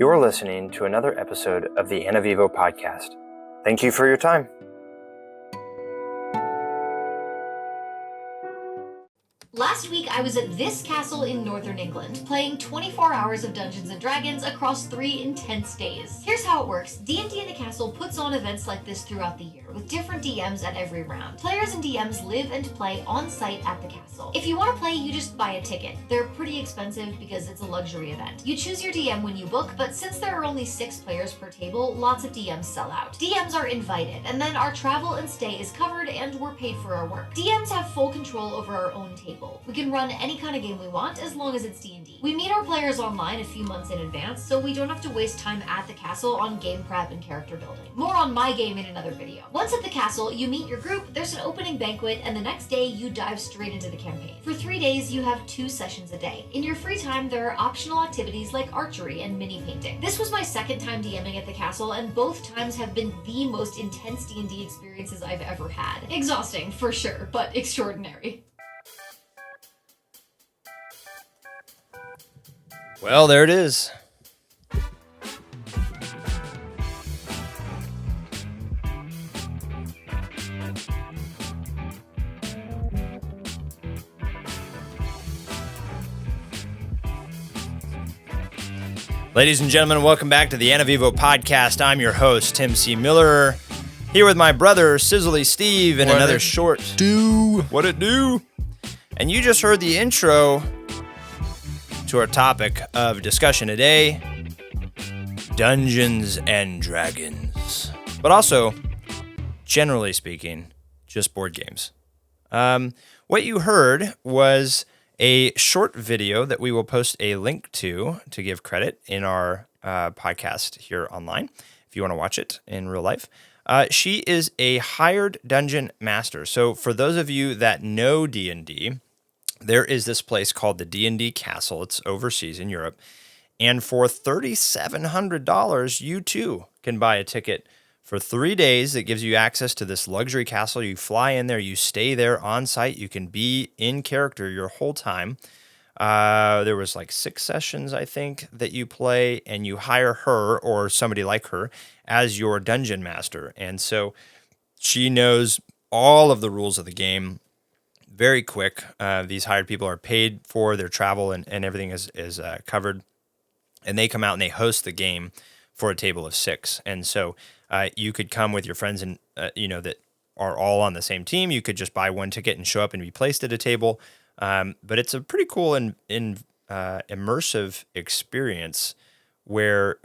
You're listening to another episode of the Anna Vivo podcast. Thank you for your time. Last week, I was at this castle in northern England, playing 24 hours of Dungeons & Dragons across 3 intense days. Here's how it works. D&D in the Castle puts on events like this throughout the year, with different DMs at every round. Players and DMs live and play on-site at the castle. If you want to play, you just buy a ticket. They're pretty expensive because it's a luxury event. You choose your DM when you book, but since there are only 6 players per table, lots of DMs sell out. DMs are invited, and then our travel and stay is covered and we're paid for our work. DMs have full control over our own table. We can run any kind of game we want as long as it's D&D. We meet our players online a few months in advance, so we don't have to waste time at the castle on game prep and character building. More on my game in another video. Once at the castle, you meet your group, there's an opening banquet, and the next day you dive straight into the campaign. For 3 days, you have 2 sessions a day. In your free time, there are optional activities like archery and mini painting. This was my second time DMing at the castle, and both times have been the most intense D&D experiences I've ever had. Exhausting, for sure, but extraordinary. Well, there it is. Ladies and gentlemen, welcome back to the Anna Vivo podcast. I'm your host, Tim C. Miller, here with my brother, Sizzly Steve, in another short... What it do? And you just heard the intro to our topic of discussion today, Dungeons and Dragons. But also, generally speaking, just board games. What you heard was a short video that we will post a link to give credit in our podcast here online, if you want to watch it in real life. She is a hired dungeon master. So for those of you that know D&D, there is this place called the D&D Castle. It's overseas in Europe. And for $3,700, you too can buy a ticket for 3 days. It gives you access to this luxury castle. You fly in there, you stay there on site. You can be in character your whole time. There was like 6 sessions, I think, that you play, and you hire her or somebody like her as your dungeon master. And so she knows all of the rules of the game. Very quick. These hired people are paid for their travel and everything is covered. And they come out and they host the game for a table of 6. And so you could come with your friends and that are all on the same team. You could just buy one ticket and show up and be placed at a table. But it's a pretty cool and immersive experience where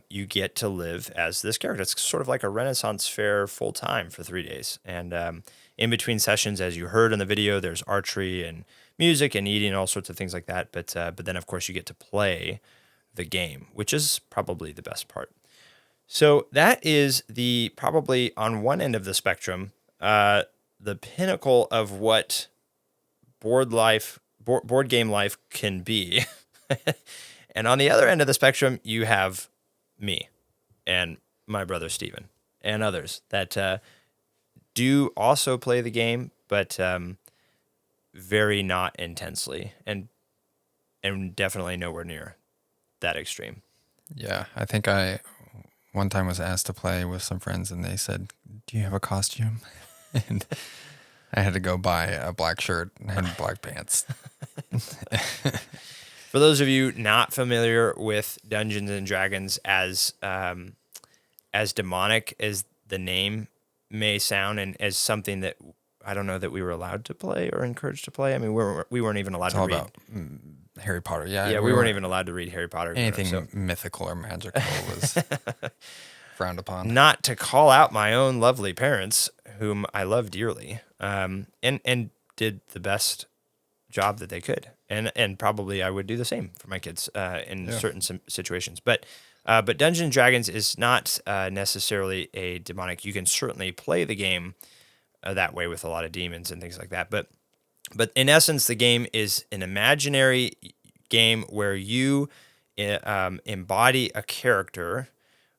you get to live as this character. It's sort of like a Renaissance fair full time for 3 days. And in between sessions, as you heard in the video, there's archery and music and eating and all sorts of things like that. But then, of course, you get to play the game, which is probably the best part. So that is probably on one end of the spectrum, the pinnacle of what board game life can be. And on the other end of the spectrum, you have me and my brother Steven and others that do also play the game, but very not intensely and definitely nowhere near that extreme. Yeah, I think I one time was asked to play with some friends, and they said, "Do you have a costume?" And I had to go buy a black shirt and black pants. For those of you not familiar with Dungeons and Dragons, as demonic as the name may sound, and as something that I don't know that we were allowed to play or encouraged to play. I mean, we weren't even allowed to read. About Harry Potter, yeah. Yeah, we weren't even allowed to read Harry Potter. Anything mythical or magical was frowned upon. Not to call out my own lovely parents, whom I love dearly, and did the best job that they could, and probably I would do the same for my kids in certain situations. But Dungeons and Dragons is not necessarily a demonic. You can certainly play the game that way with a lot of demons and things like that. But in essence, the game is an imaginary game where you embody a character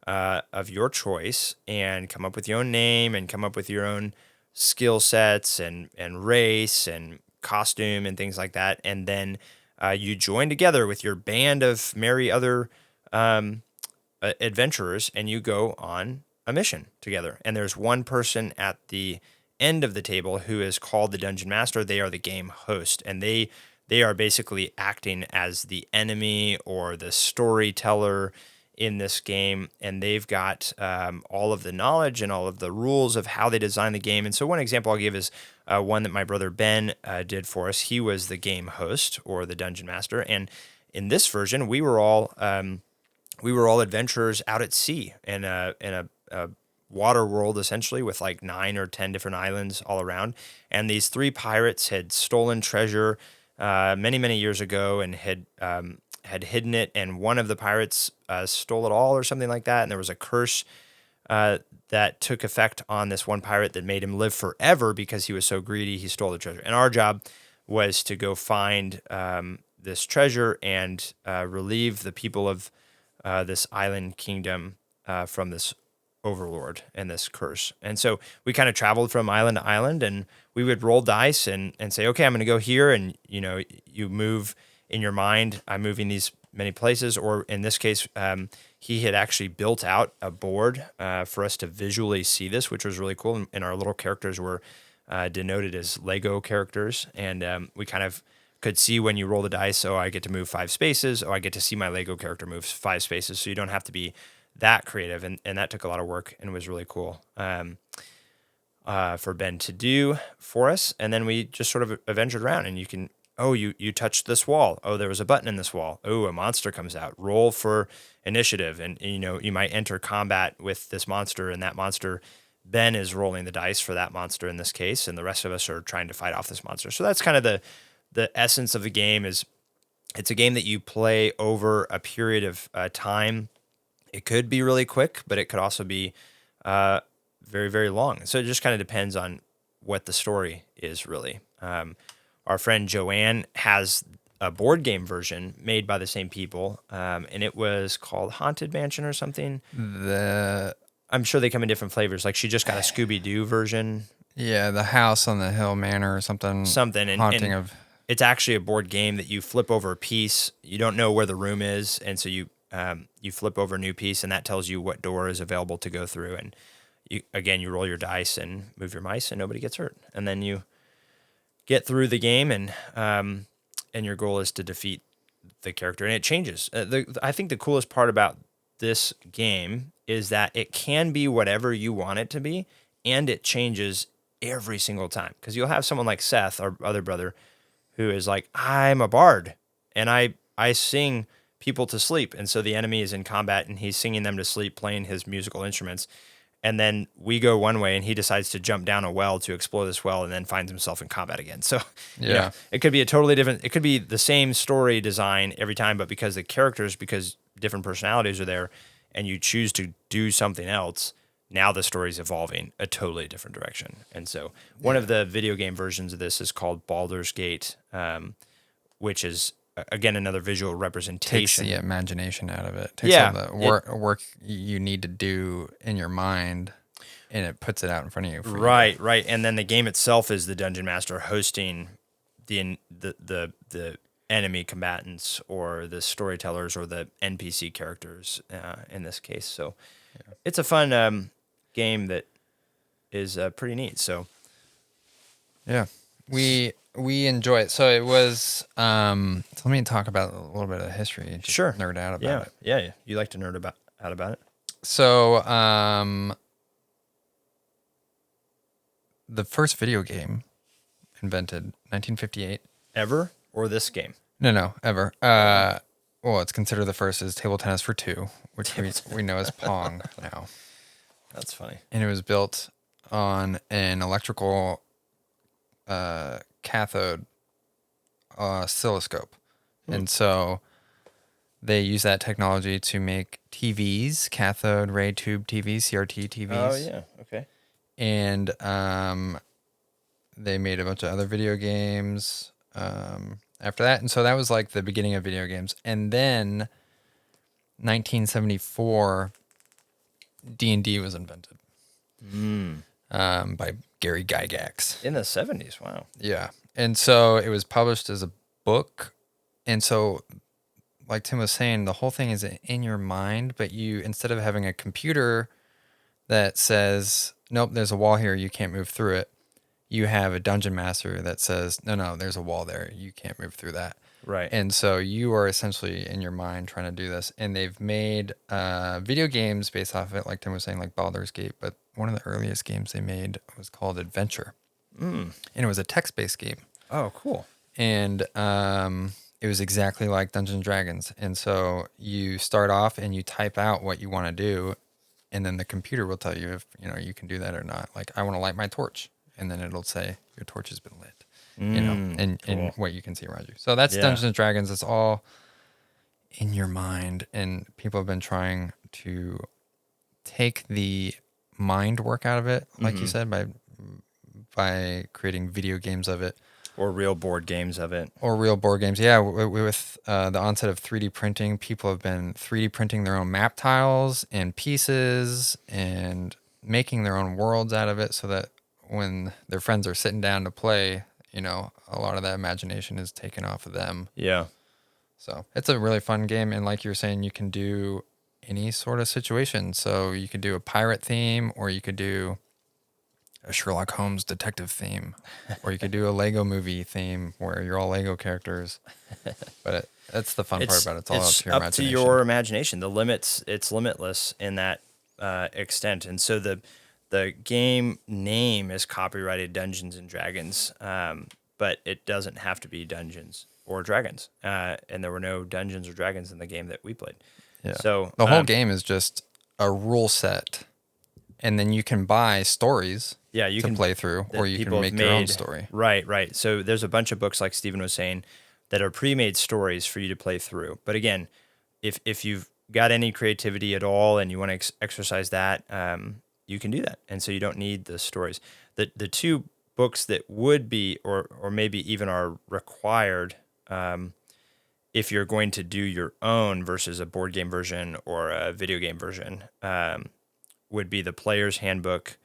of your choice and come up with your own name and come up with your own skill sets and race and costume and things like that. And then you join together with your band of merry other adventurers, and you go on a mission together. And there's one person at the end of the table who is called the Dungeon Master. They are the game host, and they are basically acting as the enemy or the storyteller in this game, and they've got all of the knowledge and all of the rules of how they design the game. And so one example I'll give is one that my brother Ben did for us. He was the game host or the Dungeon Master, and in this version, we were all adventurers out at sea in a water world, essentially, with like 9 or 10 different islands all around. And these 3 pirates had stolen treasure many, many years ago and had hidden it. And one of the pirates stole it all or something like that. And there was a curse that took effect on this one pirate that made him live forever because he was so greedy. He stole the treasure. And our job was to go find this treasure and relieve the people of this island kingdom from this overlord and this curse. And so we kind of traveled from island to island, and we would roll dice and say, okay, I'm going to go here. And, you move in your mind, I'm moving these many places. Or in this case, he had actually built out a board for us to visually see this, which was really cool. And our little characters were denoted as Lego characters. And we kind of could see when you roll the dice, oh, I get to move 5 spaces. Oh, I get to see my Lego character move 5 spaces. So you don't have to be that creative. And that took a lot of work and was really cool for Ben to do for us. And then we just sort of adventured around, and you can, you touched this wall. Oh, there was a button in this wall. Oh, a monster comes out. Roll for initiative. And, you might enter combat with this monster, and that monster, Ben is rolling the dice for that monster in this case, and the rest of us are trying to fight off this monster. So that's kind of the essence of the game. Is it's a game that you play over a period of time. It could be really quick, but it could also be very, very long. So it just kind of depends on what the story is, really. Our friend Joanne has a board game version made by the same people, and it was called Haunted Mansion or something. I'm sure they come in different flavors. Like she just got a Scooby-Doo version. Yeah, the House on the Hill Manor or something. And it's actually a board game that you flip over a piece. You don't know where the room is, and so you flip over a new piece, and that tells you what door is available to go through. And you roll your dice and move your mice, and nobody gets hurt. And then you get through the game, and your goal is to defeat the character. And it changes. I think the coolest part about this game is that it can be whatever you want it to be, and it changes every single time. Because you'll have someone like Seth, our other brother, who is like, I'm a bard, and I sing people to sleep. And so the enemy is in combat, and he's singing them to sleep, playing his musical instruments. And then we go one way, and he decides to jump down a well to explore this well, and then finds himself in combat again. So yeah, it could be a totally different, it could be the same story design every time, but because different personalities are there, and you choose to do something else, now the story's evolving a totally different direction. And so one of the video game versions of this is called Baldur's Gate, which is, again, another visual representation. Takes the imagination out of it. Takes all the work you need to do in your mind, and it puts it out in front of you. Right. And then the game itself is the Dungeon Master hosting the enemy combatants or the storytellers or the NPC characters in this case. So it's a fun game that is pretty neat. So yeah, we enjoy it. So it was. So let me talk about a little bit of the history. And just sure. Nerd out about it. Yeah. You like to nerd out about it. So the first video game invented 1958. Ever or this game? No, ever. Well, it's considered the first is Table Tennis for Two, which we know as Pong now. That's funny. And it was built on an electrical cathode oscilloscope. And so they use that technology to make TVs, cathode ray tube TVs, CRT TVs. Oh, yeah. Okay. And they made a bunch of other video games after that. And so that was like the beginning of video games. And then 1974, D&D was invented by Gary Gygax. In the 70s, wow. Yeah. And so it was published as a book. And so like Tim was saying, the whole thing is in your mind, but you, instead of having a computer that says, nope, there's a wall here, you can't move through it, you have a dungeon master that says, no, there's a wall there, you can't move through that. Right. And so you are essentially in your mind trying to do this. And they've made video games based off of it, like Tim was saying, like Baldur's Gate. But one of the earliest games they made was called Adventure. And it was a text-based game. Oh, cool. And it was exactly like Dungeons and Dragons. And so you start off and you type out what you want to do. And then the computer will tell you if you can do that or not. Like, I want to light my torch. And then it'll say, your torch has been lit. And cool. what you can see around you. So that's Dungeons and Dragons. It's all in your mind. And people have been trying to take the mind work out of it, like you said, by creating video games of it. Or real board games of it. Or real board games. Yeah, with the onset of 3D printing, people have been 3D printing their own map tiles and pieces and making their own worlds out of it so that when their friends are sitting down to play, a lot of that imagination is taken off of them. Yeah. So it's a really fun game. And like you were saying, you can do any sort of situation. So you could do a pirate theme, or you could do a Sherlock Holmes detective theme, or you could do a Lego movie theme where you're all Lego characters. But that's the fun part about it. It's all up to your imagination. It's limitless in that extent. And so the game name is copyrighted Dungeons and Dragons, but it doesn't have to be Dungeons or Dragons. And there were no Dungeons or Dragons in the game that we played. Yeah. So the whole game is just a rule set, and then you can buy stories. Yeah, you can play through, or you can make your own story. Right. So there's a bunch of books, like Stephen was saying, that are pre-made stories for you to play through. But again, if you've got any creativity at all and you want to exercise that, you can do that. And so you don't need the stories. The two books that would be, or maybe even are required, if you're going to do your own versus a board game version or a video game version, would be the Player's Handbook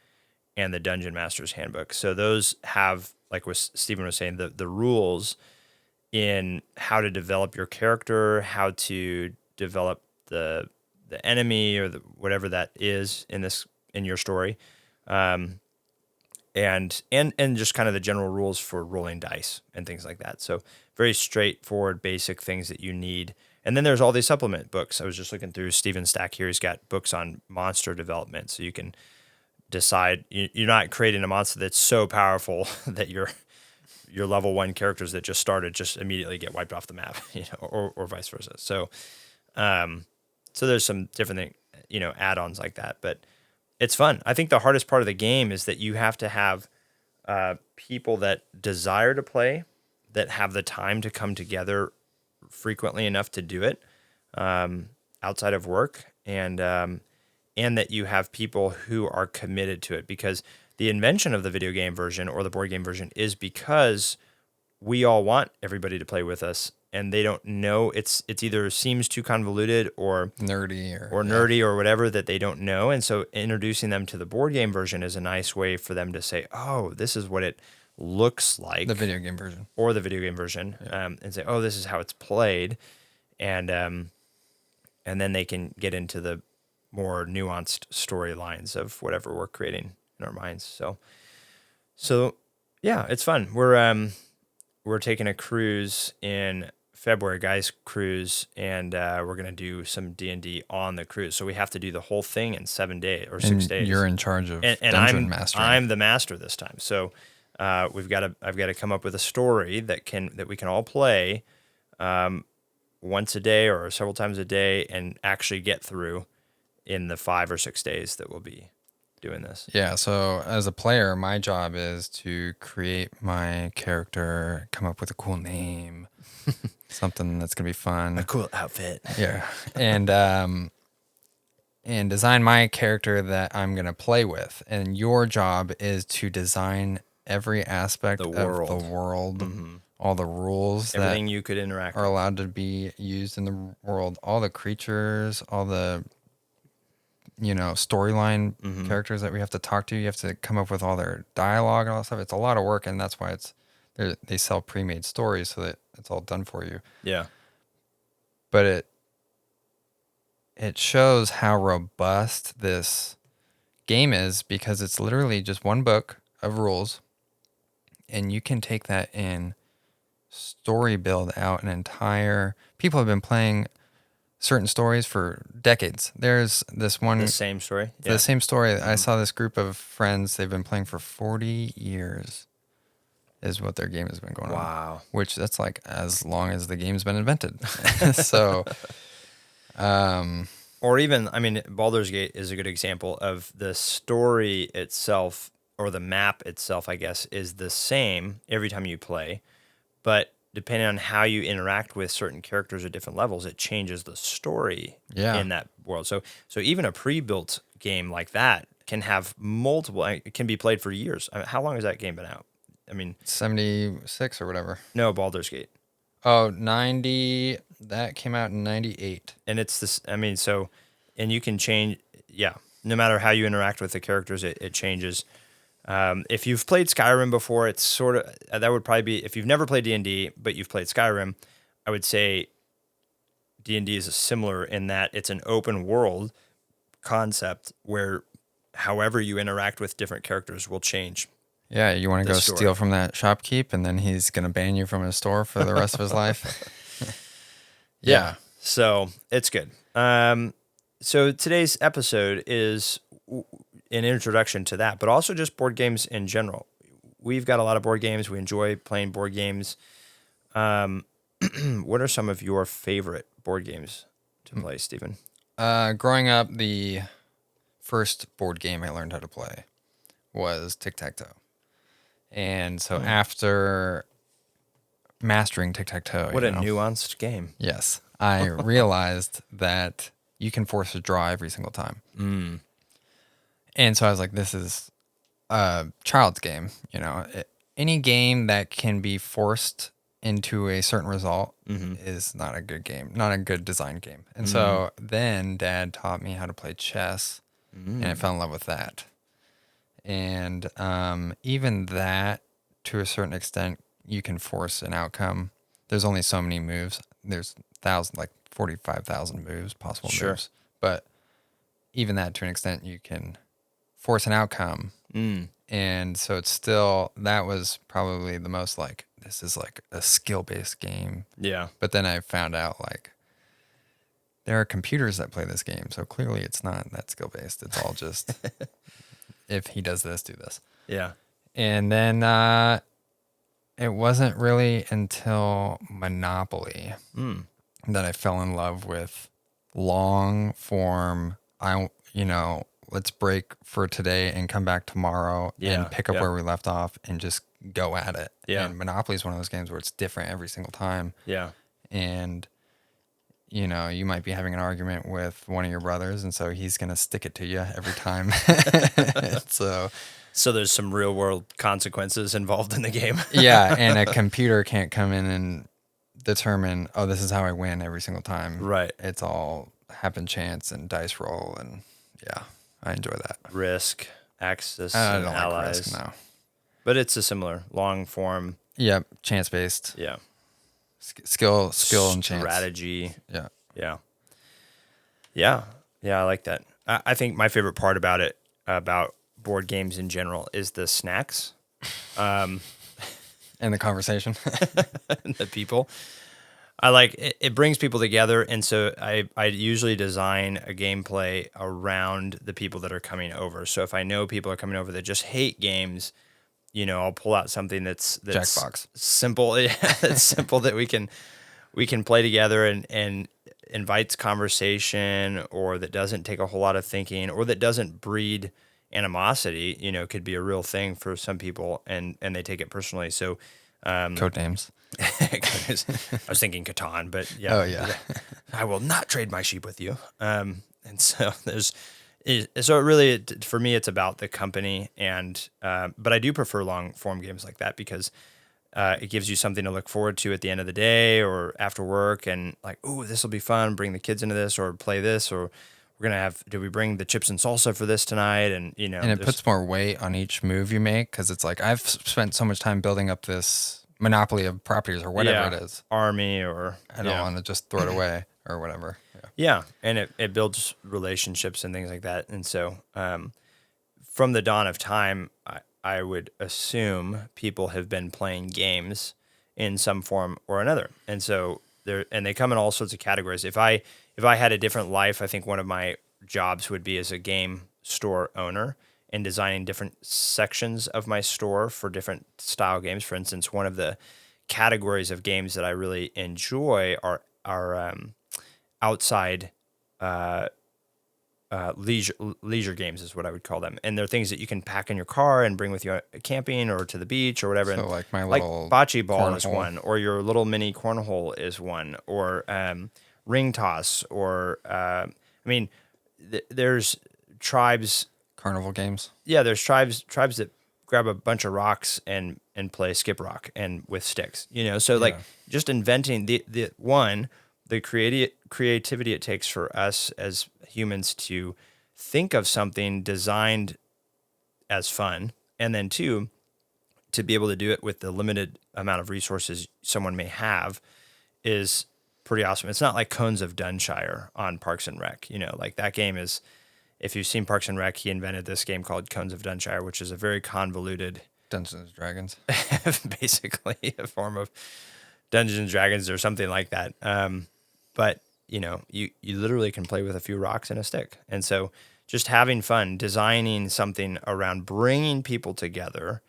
and the Dungeon Master's Handbook. So those have, like what Stephen was saying, the rules in how to develop your character, how to develop the enemy or whatever that is in your story, and just kind of the general rules for rolling dice and things like that. So very straightforward, basic things that you need. And then there's all these supplement books. I was just looking through Steven's stack here. He's got books on monster development, so you can decide you're not creating a monster that's so powerful that your level 1 characters that just started just immediately get wiped off the map, or vice versa. So there's some different add-ons like that, but it's fun. I think the hardest part of the game is that you have to have people that desire to play, that have the time to come together frequently enough to do it outside of work, and that you have people who are committed to it, because the invention of the video game version or the board game version is because we all want everybody to play with us, and they don't know. It's either seems too convoluted or nerdy or whatever that they don't know. And so introducing them to the board game version is a nice way for them to say, oh, this is what it looks like. The video game version. Or the video game version. Yeah. And say, oh, this is how it's played. And then they can get into the more nuanced storylines of whatever we're creating in our minds. So yeah, it's fun. We're taking a cruise in February, guys cruise, and we're going to do some D&D on the cruise. So we have to do the whole thing in 7 days or 6 days. You're in charge of dungeon mastering. I'm the master this time. So I've got to come up with a story that we can all play once a day or several times a day and actually get through in the 5 or 6 days that we'll be doing this. Yeah, so as a player, my job is to create my character, come up with a cool name, something that's going to be fun. A cool outfit. Yeah. And design my character that I'm going to play with. And your job is to design every aspect of the world, all the rules, everything you could interact are allowed to be used in the world, all the creatures, all the storyline characters that we have to talk to. You have to come up with all their dialogue and all that stuff. It's a lot of work, and that's why they sell pre-made stories so that it's all done for you. Yeah. but it shows how robust this game is because it's literally just one book of rules, and you can take that and story build out an entire. People have been playing certain stories for decades. There's this one, The same story. the same story. I saw this group of friends. They've been playing for 40 years. Is what their game has been going on. Wow. Which that's like as long as the game's been invented. So, Or even, I mean, Baldur's Gate is a good example of the story itself, or the map itself, I guess, is the same every time you play. But depending on how you interact with certain characters at different levels, it changes the story in that world. So even a pre-built game like that can have multiple, it can be played for years. I mean, how long has that game been out? I mean, 76 or whatever. No, Baldur's Gate. Oh, 90. That came out in 98. And it's this, I mean, so, and you can change, no matter how you interact with the characters, it changes. If you've played Skyrim before, it's sort of, that would probably be, if you've never played D&D, but you've played Skyrim, I would say D&D is similar in that it's an open world concept where however you interact with different characters will change. Yeah, you want to go story. steal from that shopkeep, and then he's going to ban you from his store for the rest of his life. Yeah. So it's good. So today's episode is an introduction to that, but also just board games in general. We've got a lot of board games. We enjoy playing board games. What are some of your favorite board games to play, Stephen? Growing up, the first board game I learned how to play was tic-tac-toe. And so after mastering tic-tac-toe... What a nuanced game. Yes. I realized that you can force a draw every single time. Mm. And so I was like, this is a child's game. You know, any game that can be forced into a certain result is not a good game, not a good design game. And so then Dad taught me how to play chess, and I fell in love with that. And even that, to a certain extent, you can force an outcome. There's only so many moves. There's 45,000 moves, possible moves. But even that, to an extent, you can force an outcome. And so it's still, that was probably the most like, this is like a skill-based game. Yeah. But then I found out like, there are computers that play this game. So clearly it's not that skill-based. It's all just... if he does this, do this. Yeah. And then it wasn't really until Monopoly that I fell in love with long form. Let's break for today and come back tomorrow and pick up where we left off and just go at it. Yeah. And Monopoly is one of those games where it's different every single time. Yeah. And you might be having an argument with one of your brothers, and so he's going to stick it to you every time. So there's some real world consequences involved in the game. yeah, and a computer can't come in and determine, oh, this is how I win every single time. Right. It's all happen chance and dice roll, and yeah, I enjoy that. Risk, Axis, I and don't allies. like risk, no. But it's a similar long form. Yep, chance based. Yeah. Skill and chance. Strategy. Yeah. Yeah. Yeah. Yeah, I like that. I think my favorite part about it, about board games in general, is the snacks. And the conversation. The people. I like it, it brings people together, and so I usually design a gameplay around the people that are coming over. So if I know people are coming over that just hate games, I'll pull out something that's Jackbox. Simple. Yeah, that's simple that we can play together and invites conversation, or that doesn't take a whole lot of thinking, or that doesn't breed animosity. Could be a real thing for some people, and they take it personally. So Code names. I was thinking Catan, but yeah. Oh yeah. I will not trade my sheep with you. And so it really, for me, it's about the company, and but I do prefer long form games like that because it gives you something to look forward to at the end of the day or after work, and like, ooh, this will be fun. Bring the kids into this, or play this, or we're gonna have. Do we bring the chips and salsa for this tonight? And and it puts more weight on each move you make, because it's like, I've spent so much time building up this monopoly of properties or whatever it is. Army, or I don't want to just throw it away. or whatever. Yeah, and it builds relationships and things like that. And so from the dawn of time, I would assume people have been playing games in some form or another. And so they come in all sorts of categories. If I had a different life, I think one of my jobs would be as a game store owner and designing different sections of my store for different style games. For instance, one of the categories of games that I really enjoy are outside leisure games is what I would call them, and they're things that you can pack in your car and bring with you camping or to the beach or whatever. So and like my little bocce ball cornhole. is one, or your little mini cornhole is one, or ring toss, or there's tribes. Carnival games. Yeah, there's tribes that grab a bunch of rocks and play skip rock and with sticks. So like just inventing the creativity it takes for us as humans to think of something designed as fun, and then two, to be able to do it with the limited amount of resources someone may have is pretty awesome. It's not like Cones of Dunshire on Parks and Rec. Like that game is, if you've seen Parks and Rec, he invented this game called Cones of Dunshire, which is a very convoluted Dungeons and Dragons. basically a form of Dungeons and Dragons or something like that. But you literally can play with a few rocks and a stick. And so just having fun, designing something around bringing people together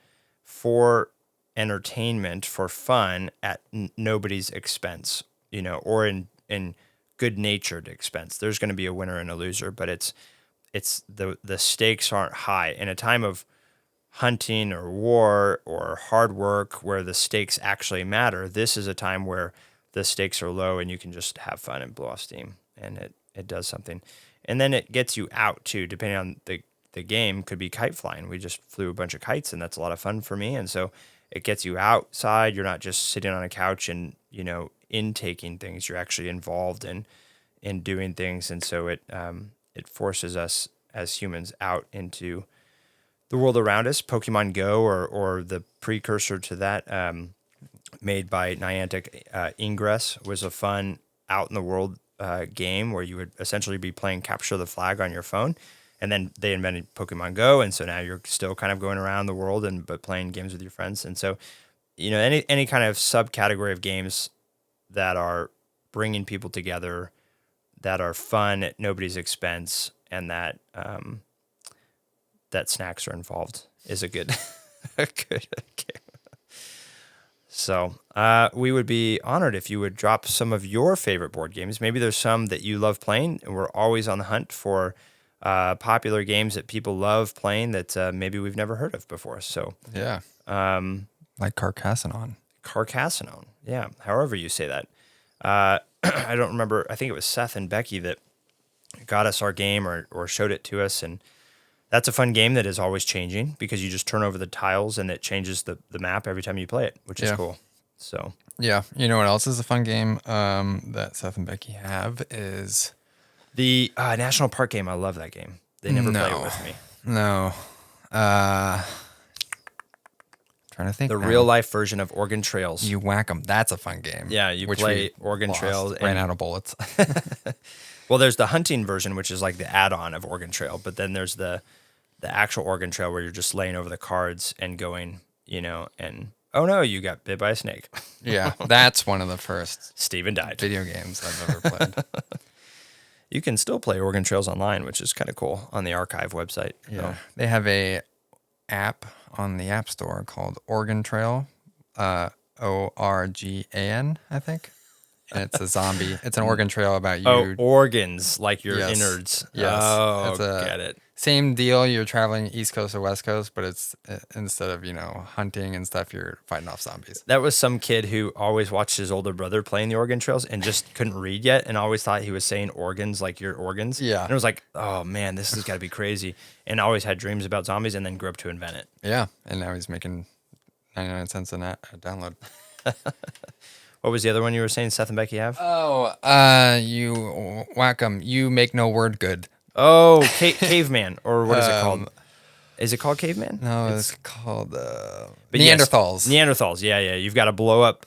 for entertainment, for fun at nobody's expense, or in good-natured expense. There's going to be a winner and a loser, but it's the stakes aren't high. In a time of hunting or war or hard work where the stakes actually matter, this is a time where the stakes are low and you can just have fun and blow off steam, and it does something. And then it gets you out too, depending on the game. Could be kite flying. We just flew a bunch of kites, and that's a lot of fun for me. And so it gets you outside. You're not just sitting on a couch and intaking things. You're actually involved in doing things. And so it forces us as humans out into the world around us. Pokemon Go or the precursor to that, made by Niantic, Ingress, was a fun out in the world game where you would essentially be playing capture the flag on your phone. And then they invented Pokemon Go, and so now you're still kind of going around the world but playing games with your friends. And so, any kind of subcategory of games that are bringing people together, that are fun at nobody's expense, and that snacks are involved is a good game. So we would be honored if you would drop some of your favorite board games. Maybe there's some that you love playing, and we're always on the hunt for popular games that people love playing that maybe we've never heard of before. So yeah, like Carcassonne. Yeah, however you say that. I don't remember. I think it was Seth and Becky that got us our game or showed it to us, and that's a fun game that is always changing because you just turn over the tiles and it changes the map every time you play it, which is cool. So yeah, you know what else is a fun game that Seth and Becky have is the National Park game. I love that game. They never play it with me. No. Trying to think. The real life version of Oregon Trails. You whack them. That's a fun game. Yeah, you play Oregon Trails. Ran out of bullets. Well, there's the hunting version, which is like the add-on of Oregon Trail, but then there's the actual Oregon Trail where you're just laying over the cards and going, and oh no, you got bit by a snake. Yeah, that's one of the first Steven died video games I've ever played. You can still play Oregon Trails online, which is kind of cool on the archive website. Yeah, They have a app on the App Store called Oregon Trail, ORGAN, I think. And it's a zombie. It's an Oregon Trail about you. Oh, organs, like your Yes. innards. Yes. Oh, get it. Same deal. You're traveling East Coast or West Coast, but it's instead of, hunting and stuff, you're fighting off zombies. That was some kid who always watched his older brother playing the Oregon Trails and just couldn't read yet and always thought he was saying organs like your organs. Yeah. And it was like, oh man, this has got to be crazy. And always had dreams about zombies and then grew up to invent it. Yeah. And now he's making 99 cents a download. What was the other one you were saying Seth and Becky have? Oh, you whack 'em. You make no word good. Oh, Caveman, or what is it called? Is it called Caveman? No, it's called But Neanderthals. Yes, Neanderthals, yeah. You've got to blow up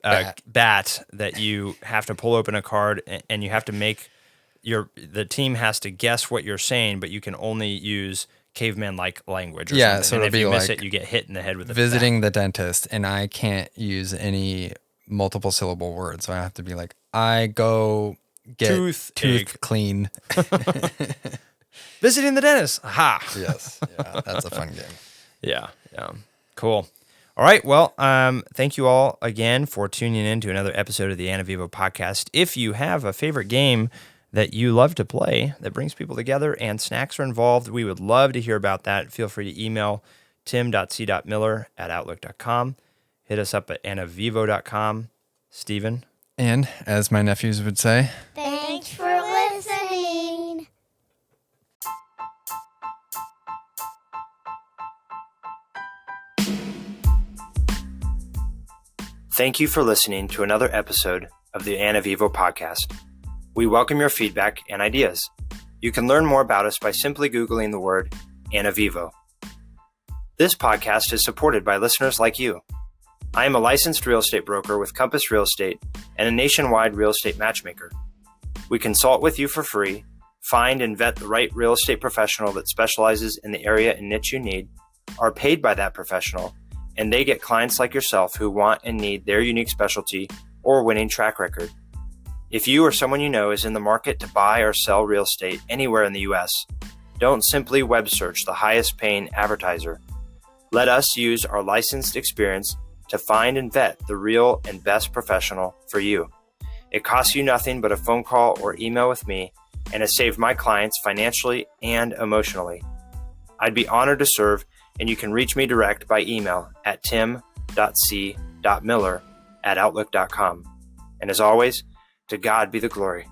bat that you have to pull open a card and you have to make the team has to guess what you're saying, but you can only use caveman-like language or something. So and it'll if you be miss like it, you get hit in the head with a visiting bat. the dentist, and I can't use any multiple syllable words, so I have to be like, I go get tooth clean. Visiting the dentist. Aha. Yes. Yeah, that's a fun game. Yeah. Cool. All right. Well, thank you all again for tuning in to another episode of the Ana Vivo podcast. If you have a favorite game that you love to play that brings people together and snacks are involved, we would love to hear about that. Feel free to email tim.c.miller@outlook.com. Hit us up at anavivo.com. Steven. And as my nephews would say, thanks for listening. Thank you for listening to another episode of the Ana Vivo podcast. We welcome your feedback and ideas. You can learn more about us by simply Googling the word Ana Vivo. This podcast is supported by listeners like you. I am a licensed real estate broker with Compass Real Estate and a nationwide real estate matchmaker. We consult with you for free, find and vet the right real estate professional that specializes in the area and niche you need, are paid by that professional, and they get clients like yourself who want and need their unique specialty or winning track record. If you or someone you know is in the market to buy or sell real estate anywhere in the U.S., don't simply web search the highest paying advertiser. Let us use our licensed experience to find and vet the real and best professional for you. It costs you nothing but a phone call or email with me, and has saved my clients financially and emotionally. I'd be honored to serve, and you can reach me direct by email at tim.c.miller@outlook.com. And as always, to God be the glory.